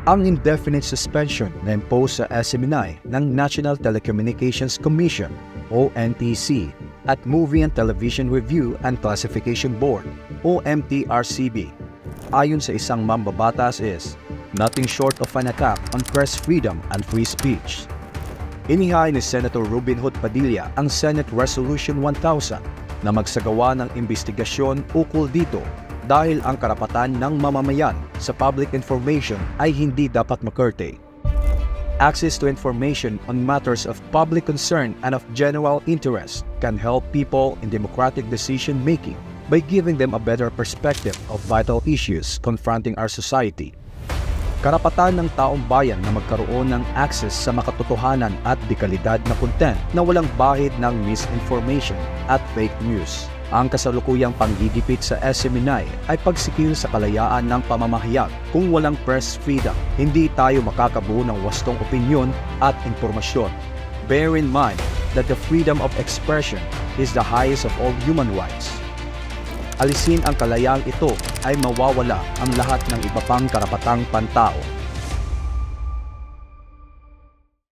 Ang indefinite suspension na impose sa SMNI ng National Telecommunications Commission o NTC at Movie and Television Review and Classification Board o MTRCB ayon sa isang mambabatas is nothing short of an attack on press freedom and free speech. Inihain ni Senator Robin Hood Padilla ang Senate Resolution 1000 na magsagawa ng investigasyon ukol dito dahil ang karapatan ng mamamayan sa public information ay hindi dapat makerte. Access to information on matters of public concern and of general interest can help people in democratic decision-making by giving them a better perspective of vital issues confronting our society. Karapatan ng taong bayan na magkaroon ng access sa makatotohanan at dekalidad na content na walang bahid ng misinformation at fake news. Ang kasalukuyang panggigipit sa SMNI ay pagsikil sa kalayaan ng pamamahayag. Kung walang press freedom, hindi tayo makakabuo ng wastong opinyon at impormasyon. Bear in mind that the freedom of expression is the highest of all human rights. Alisin ang kalayaang ito ay mawawala ang lahat ng iba pang karapatang pantao.